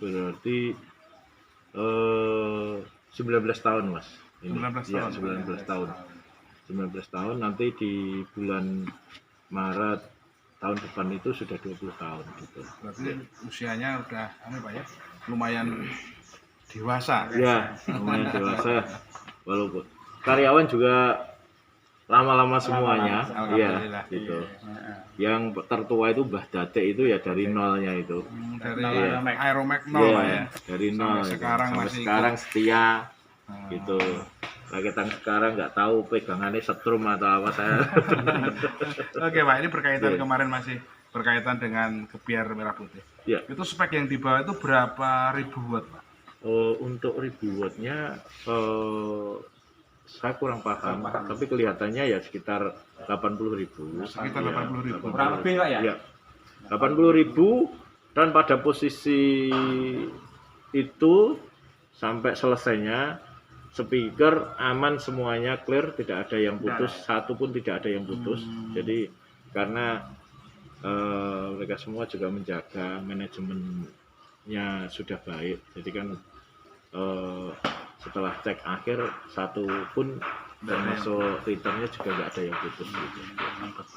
berarti 19 tahun Mas. 19 Ya, tahun. 19 tahun. 19 tahun, nanti di bulan Maret tahun depan itu sudah 20 tahun gitu. Berarti usianya udah Pak ya, lumayan dewasa. Ya, lumayan dewasa. Walaupun karyawan juga lama-lama semuanya. Iya, Alhamdulillah. gitu. Yang tertua itu Mbah Dadek itu ya dari nolnya itu. Dari Iya. Aeromax 0 Iya, Pak ya. dari nol. Sampai sekarang Sampai masih sekarang setia ikut. gitu. Rakitan sekarang nggak tahu pegangannya setrum atau apa saya. Oke Pak, ini berkaitan Iya. kemarin masih berkaitan dengan gebiar merah putih. Iya. Itu spek yang dibawa itu berapa ribu watt Pak? Untuk 1000 wattnya saya kurang paham, tapi kelihatannya ya sekitar 80.000. Sekitar Ya, 80.000. Kurang lebih Pak ya? Ya, 80.000 dan pada posisi itu sampai selesainya speaker aman semuanya, clear, tidak ada yang putus, satu pun tidak ada yang putus. Jadi karena mereka semua juga menjaga manajemennya sudah baik, jadi kan setelah cek akhir satu pun termasuk returnnya juga nggak ada yang putus gitu.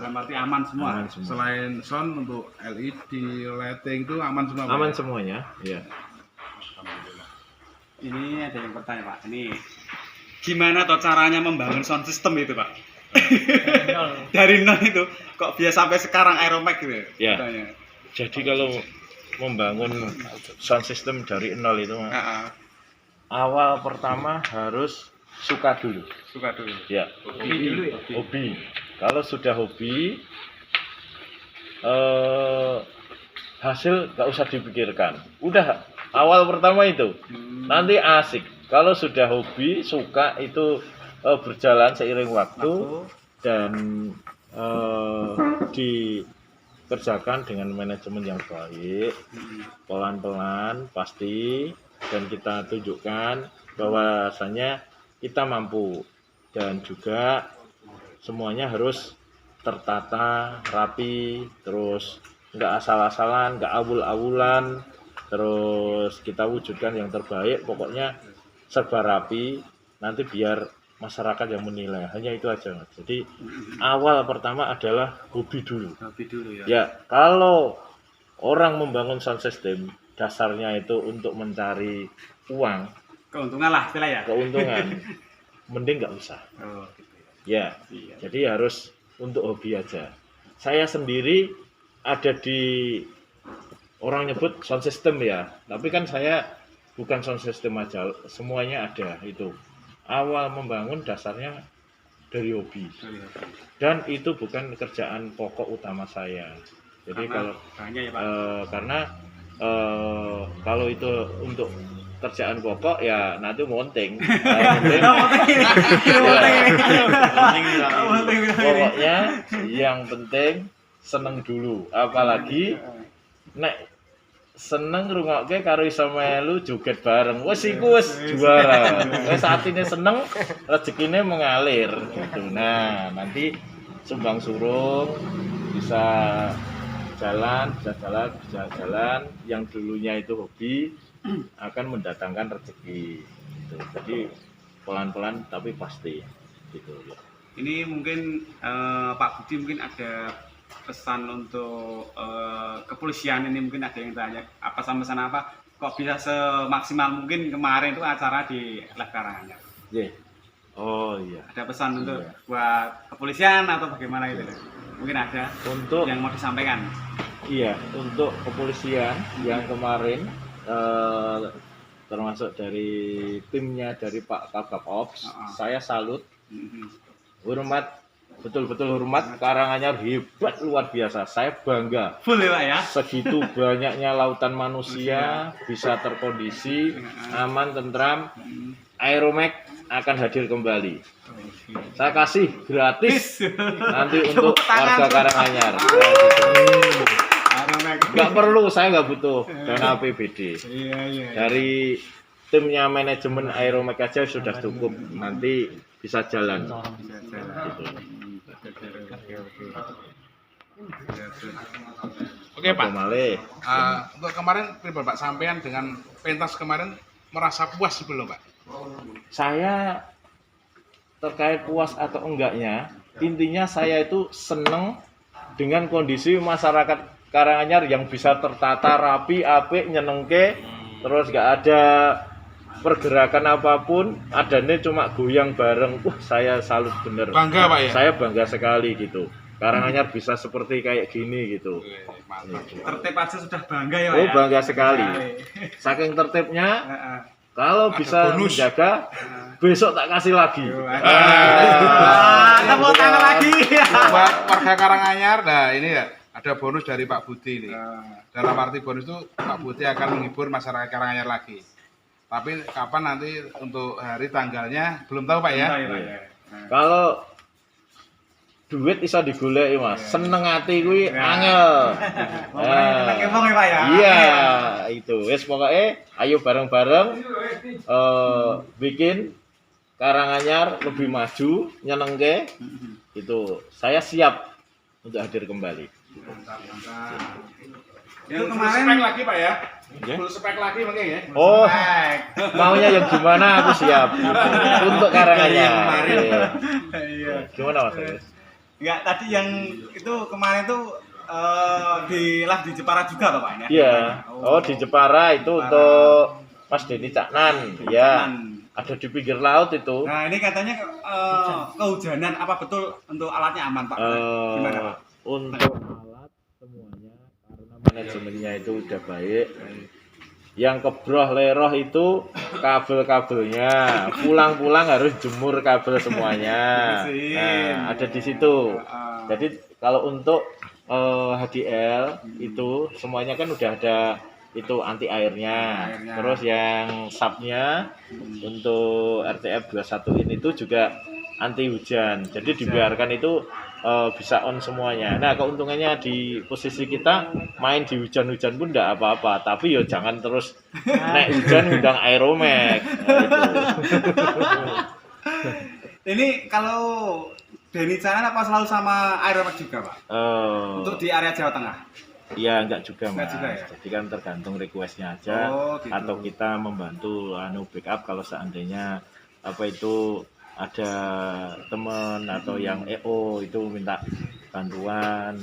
Dalam arti aman semua. Aman semua. Selain sound untuk LED, lighting itu aman semua Pak? Aman semuanya, ya. Ini ada yang bertanya Pak, ini gimana toh caranya membangun sound system itu Pak? Dari nol itu, kok bisa sampai sekarang Aeromax gitu Ya. katanya. Jadi kalau membangun sound system dari nol itu, awal pertama harus suka dulu. Suka dulu. Ya, Hobi dulu ya? hobi. Kalau sudah hobi, hasil nggak usah dipikirkan. Udah awal pertama itu, nanti asik. Kalau sudah hobi, suka itu berjalan seiring waktu dan dikerjakan dengan manajemen yang baik, pelan-pelan pasti, dan kita tunjukkan bahwasanya kita mampu dan juga semuanya harus tertata, rapi, terus nggak asal-asalan, nggak awul-awulan, terus kita wujudkan yang terbaik, pokoknya serba rapi, nanti biar masyarakat yang menilai, hanya itu aja Mas. Jadi awal pertama adalah hobi dulu. Hobi dulu ya. Ya, kalau orang membangun sound system, dasarnya itu untuk mencari uang, Keuntungan lah istilah ya. keuntungan, mending nggak usah. Oh, gitu Ya, ya. jadi harus untuk hobi aja. Saya sendiri ada di, orang nyebut sound system ya, tapi kan saya bukan sound system aja, semuanya ada itu. Awal membangun dasarnya dari hobi. Dan itu bukan kerjaan pokok utama saya. Jadi Karena kalau banyak ya Pak. karena kalau itu untuk kerjaan pokok ya nanti monting. Pokoknya yang penting seneng dulu. Apalagi nek seneng ngrungokke karo iso melu joget bareng. Wis iku wis juara. Wis atine seneng, rezekine mengalir gitu. Nah, nanti sumbang surung bisa jalan yang dulunya itu hobi akan mendatangkan rezeki gitu. Jadi pelan-pelan tapi pasti gitu. Ini mungkin Pak Budi mungkin ada pesan untuk kepolisian, ini mungkin ada yang tanya apa pesan apa kok bisa semaksimal mungkin kemarin itu acara di Lab Karanganyar. Yeah. Oh iya. Ada pesan untuk buat kepolisian atau bagaimana itu? Mungkin ada Untuk yang mau disampaikan. iya, untuk kepolisian yang kemarin termasuk dari timnya dari Pak Kabak Ops, saya salut, hormat, betul-betul hormat. Karanganyar hebat luar biasa. Saya bangga. Full ya Pak ya. Segitu banyaknya lautan manusia bisa terkondisi, aman, tentram. Aeromax akan hadir kembali. Saya kasih gratis nanti untuk warga Karanganyar. Nggak perlu, saya nggak butuh dana APBD. Dari timnya manajemen Aeromax aja sudah cukup, nanti bisa jalan. Gitu. Oke Pak. Malih. Untuk kemarin pribadi Pak sampean dengan pentas kemarin merasa puas belum Pak? Saya terkait puas atau enggaknya, intinya saya itu seneng dengan kondisi masyarakat Karanganyar yang bisa tertata rapi, apik, nyenengke, terus nggak ada pergerakan apapun, adanya cuma goyang bareng. Saya salut bener. Bangga Pak ya? Saya bangga sekali gitu. Karanganyar bisa seperti kayak gini gitu. Mantap. Tertib aja sudah bangga ya Pak Oh ya. bangga sekali. Saking tertibnya, kalau bisa bonus. menjaga, besok tak kasih lagi. Tepuk tangan lagi. Buat warga Karanganyar, nah ini ya ada bonus dari Pak Budi ini. Dalam arti bonus itu Pak Budi akan menghibur masyarakat Karanganyar lagi. Tapi kapan nanti untuk hari tanggalnya belum tahu Pak ya. Kalau duit bisa digoleki Mas, seneng hati kuwi angel. Nyenengke wong ya Pak ya. Iya, itu. Wis pokoke ayo bareng-bareng bikin Karanganyar lebih maju, nyenengke. Itu. Saya siap untuk hadir kembali. Yang kemarin- spek lagi Pak ya. Ya. Full spek lagi mungkin ya. Oh, maunya yang gimana aku siap. Untuk Karanganyar. Iya. Gimana Mas? Enggak, tadi yang itu kemarin tuh di live di Jepara juga Pak ya? Iya. Oh, di Jepara itu untuk Mas Denny Caknan. Ya. Ada di pinggir laut itu. Nah, ini katanya kehujanan, apa betul untuk alatnya aman Pak? Gimana Pak? Untuk alat semuanya karena manajemennya itu udah baik. Yang kebroh leroh itu kabel-kabelnya. Pulang-pulang harus jemur kabel semuanya. Nah, ada di situ. Jadi kalau untuk HDL itu semuanya kan udah ada itu anti airnya. Terus yang subnya untuk RTF 21 ini tuh juga anti hujan. Jadi dibiarkan itu bisa on semuanya. Nah, keuntungannya di posisi kita main di hujan-hujan pun enggak apa-apa, tapi ya jangan terus naik hujan ngundang Aeromax. Ini kalau Denny Caknan apa selalu sama Aeromax juga Pak? Untuk di area Jawa Tengah? Iya, enggak juga Mas. Enggak juga, ya? Jadi kan tergantung requestnya aja. Oh, gitu. Atau kita membantu backup kalau seandainya apa itu ada teman atau yang EO itu minta bantuan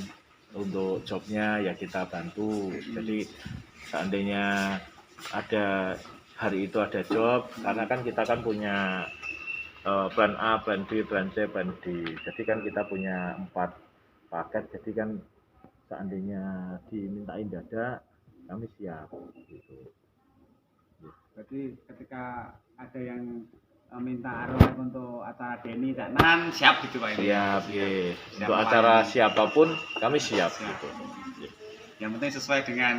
untuk jobnya ya kita bantu. Jadi seandainya ada hari itu ada job, karena kan kita kan punya plan A, plan B, plan C, plan D. Jadi kan kita punya 4 paket. Jadi kan seandainya dimintain dada, kami siap gitu. Berarti ketika ada yang minta Aeromic untuk acara Denny Daknan siap gitu Pak ini. Siap, ya. Siap Untuk Pak, acara ini. siapapun kami siap Siap. gitu. Yang penting sesuai dengan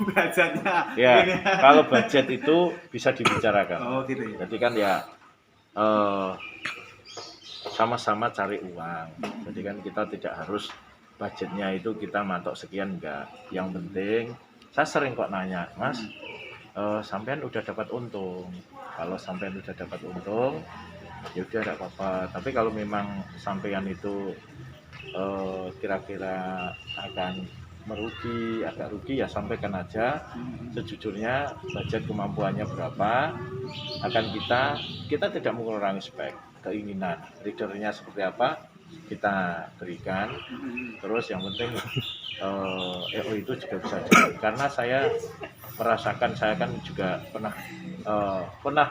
budgetnya. Ya, Ini. kalau budget itu bisa dibicarakan. Oh gitu ya. Jadi kan ya sama-sama cari uang. Jadi kan kita tidak harus budgetnya itu kita matok sekian enggak. Yang penting saya sering kok nanya, Mas, sampean udah dapat untung. Kalau sampean udah dapat untung, ya udah tidak apa-apa. Tapi kalau memang sampean itu kira-kira akan merugi, agak rugi ya sampaikan aja sejujurnya budget kemampuannya berapa, akan kita tidak mengurangi spek, keinginan leadernya seperti apa kita berikan. Terus yang penting EO itu juga bisa jadi, karena saya merasakan, saya kan juga pernah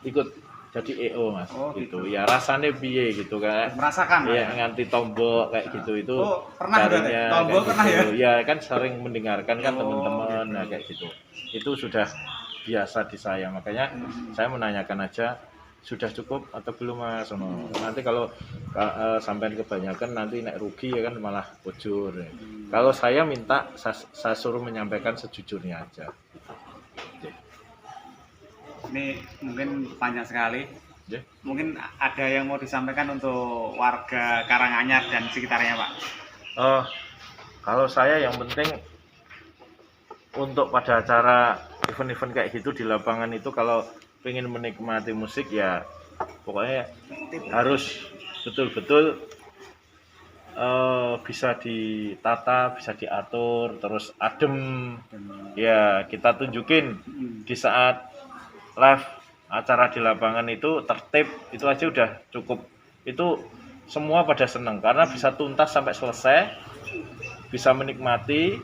ikut jadi EO Mas. Oh, gitu. gitu. Ya rasanya piye gitu kan. Merasakan Pak, Iya, ya? nganti tombol kayak gitu itu. Oh, pernah juga, carinya tombol kayak pernah gitu. Ya kan sering mendengarkan kan Oh, teman-teman gitu. nah, kayak gitu. Itu sudah biasa di saya. Makanya saya menanyakan aja sudah cukup atau belum Mas. Nanti kalau sampai kebanyakan nanti naik rugi ya kan malah bocor. Kalau saya minta saya suruh menyampaikan sejujurnya aja. Ini mungkin panjang sekali. Ya. Mungkin ada yang mau disampaikan untuk warga Karanganyar dan sekitarnya Pak. Kalau saya yang penting untuk pada acara event-event kayak gitu di lapangan itu, kalau pengen menikmati musik ya pokoknya harus betul-betul bisa ditata, bisa diatur, terus adem. Ya kita tunjukin di saat live acara di lapangan itu tertib, itu aja udah cukup. Itu semua pada senang karena bisa tuntas sampai selesai, bisa menikmati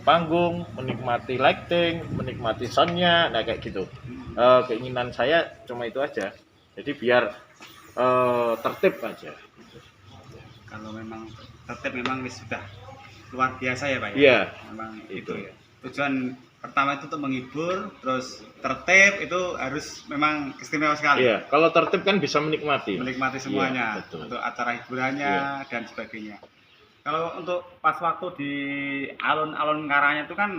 panggung, menikmati lighting, menikmati soundnya, nah kayak gitu. Keinginan saya cuma itu aja, jadi biar tertib aja. Kalau memang tertib memang sudah luar biasa ya Pak ya. Iya. Memang Itu. itu ya. Tujuan pertama itu untuk menghibur, terus tertib itu harus memang istimewa sekali. Iya, kalau tertib kan bisa menikmati. Menikmati semuanya, Iya, betul. untuk acara hiburannya dan sebagainya. Kalau untuk pas waktu di alun-alun Karanganyar itu kan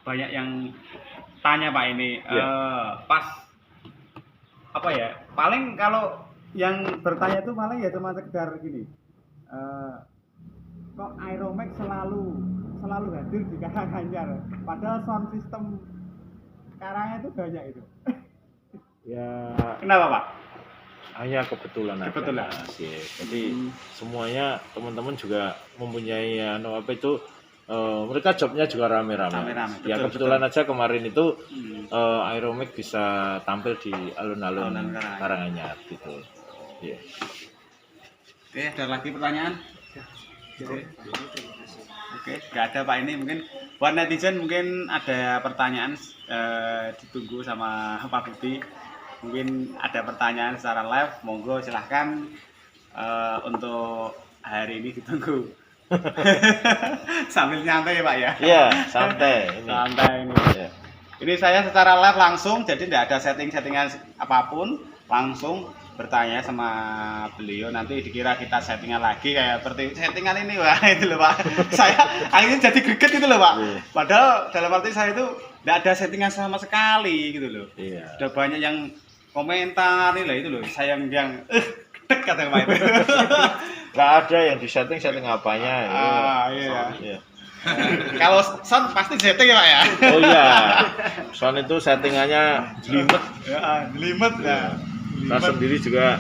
banyak yang tanya Pak ini, Iya. pas apa ya? Paling kalau yang bertanya itu paling ya cuma sekedar gini, kok Aeromax selalu hadir di Karanganyar, padahal sound system Karanganyar itu banyak itu. Ya Kenapa Pak? hanya kebetulan aja. Kebetulan. Iya. Jadi semuanya teman-teman juga mempunyai apa itu mereka jobnya juga rame-rame. Rame-rame, Ya betul, kebetulan aja kemarin itu Aeromic bisa tampil di alun-alun Alun-alun Karanganyar. Karanganyar gitu. Iya. Oke, ada lagi pertanyaan? Oke, nggak ada Pak. Ini mungkin buat netizen mungkin ada pertanyaan, ditunggu sama Pak Budi. Mungkin ada pertanyaan secara live, monggo silahkan, untuk hari ini ditunggu. Sambil nyantai ya Pak ya. Iya, santai ini. Santai ini. Iya. Ini saya secara live langsung, jadi tidak ada settingan apapun, langsung bertanya sama beliau. Nanti dikira kita settingan lagi kayak seperti settingan ini wah itu loh Pak. Saya akhirnya jadi greget gitu loh Pak. Iya. Padahal dalam arti saya itu tidak ada settingan sama sekali gitu loh. Iya. Udah banyak yang komentar nih lah itu loh. Saya yang gedek kata Pak itu. Nggak ada yang disetting apanya. Iya. Iya. Kalau sound pasti setting ya Pak ya. Oh iya. Sound itu settingannya jelimet. Ya, jelimet ya. Saya sendiri juga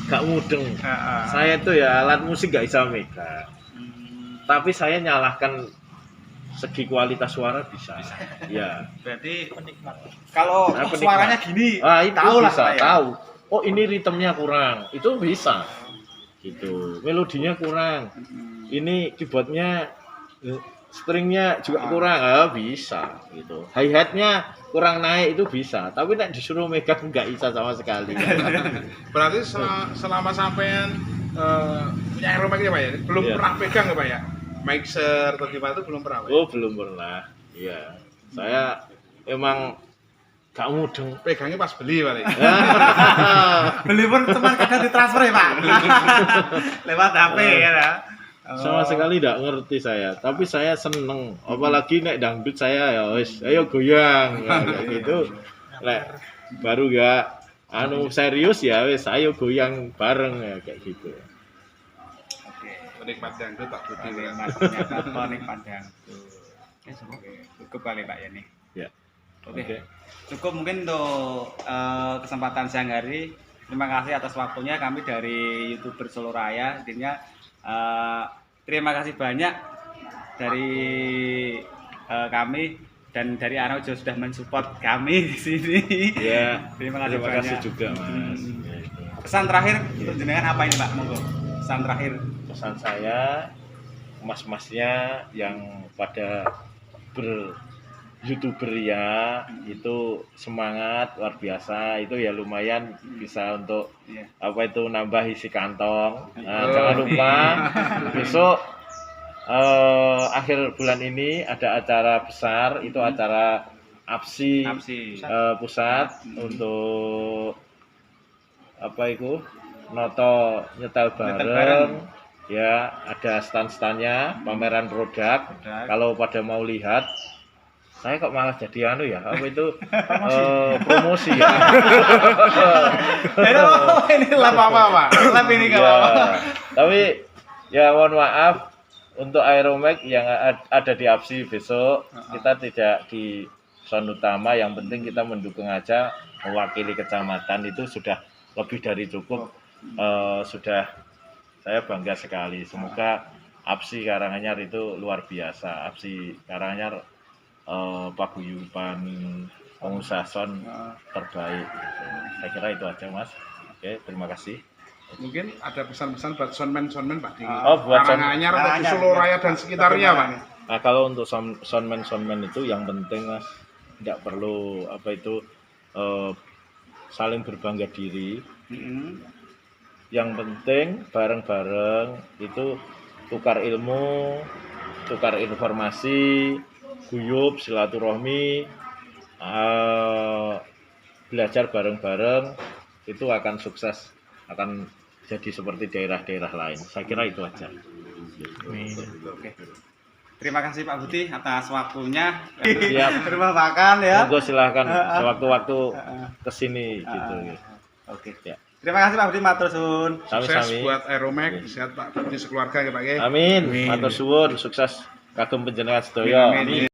gak mudeng. Saya tuh ya alat musik gak bisa megang. Tapi saya nyalahkan segi kualitas suara bisa. Ya. Berarti kalau Saya penikmat. suaranya gini, Itu tahu lah bisa, saya. tahu. Oh ini ritmenya kurang, itu bisa. Gitu. Melodinya kurang. Ini keyboardnya stringnya juga kurang, bisa gitu. Hi-hatnya kurang naik itu bisa, tapi nek disuruh megang nggak bisa sama sekali. Berarti selama sampean punya Aeromic ya Pak ya? Belum Iya. pernah pegang ya Pak ya? Mixer atau gimana itu belum pernah Pak? Oh belum pernah. Iya, saya emang gak mudeng. Pegangnya pas beli paling. Beli pun cuma kadang ditransfer ya Pak. Lewat HP ya. Sama sekali tidak ngerti saya, tapi saya seneng. Apalagi nek dangdut saya ya wis, ayo goyang ya, kayak gitu. Lek baru gak serius ya wis, ayo goyang bareng ya kayak gitu. Oke. Penikmat dangdut Pak Budi. Penikmat dangdut. Cukup kali Pak ya nih. Ya. Oke. Cukup mungkin untuk kesempatan siang hari. Terima kasih atas waktunya kami dari YouTuber Solo Raya. Intinya terima kasih banyak dari kami dan dari Arno juga sudah mensupport kami di sini. Ya. Terima kasih banyak. Juga Mas. Pesan terakhir untuk jenengan apa ini Pak? Monggo. Pesan terakhir. Pesan saya mas-masnya yang pada YouTuber ya itu semangat luar biasa, itu ya lumayan bisa untuk apa itu nambah isi kantong. Jangan lupa besok akhir bulan ini ada acara besar, itu acara APSI pusat untuk apa itu noto nyetel bareng. Ya, ada stand-standnya, pameran produk. Kalau pada mau lihat, saya kok malah jadi apa itu promosi ya. Ini lap apa Pak? Lap ini kalau apa? Tapi ya mohon maaf untuk Aeromax yang ada di APSI besok, kita tidak di sound utama, yang penting kita mendukung aja, mewakili kecamatan itu sudah lebih dari cukup. Sudah saya bangga sekali. Semoga APSI Karanganyar itu luar biasa. APSI Karanganyar paguyuban pengusaha sound terbaik. Saya kira itu aja Mas. Oke, terima kasih. Mungkin ada pesan-pesan buat soundman Pak di buat Karanganyar atau di Solo Raya dan sekitarnya Pak. Nah, kalau untuk soundman itu yang penting Mas, tidak perlu apa itu saling berbangga diri. Yang penting bareng-bareng itu tukar ilmu, tukar informasi, guyub, silaturahmi, belajar bareng-bareng, itu akan sukses, akan jadi seperti daerah-daerah lain. Saya kira itu aja. Oke. Terima kasih Pak Budi atas waktunya. Siap. Terima makan ya. Monggo silahkan sewaktu-waktu kesini gitu. Oke. Ya. Terima kasih Pak Budi, matur suwun. Sukses buat Aeromax, sehat Pak Budi sekeluarga ya Pak. Amin. Matur suwun, sukses kagem panjenengan sedaya.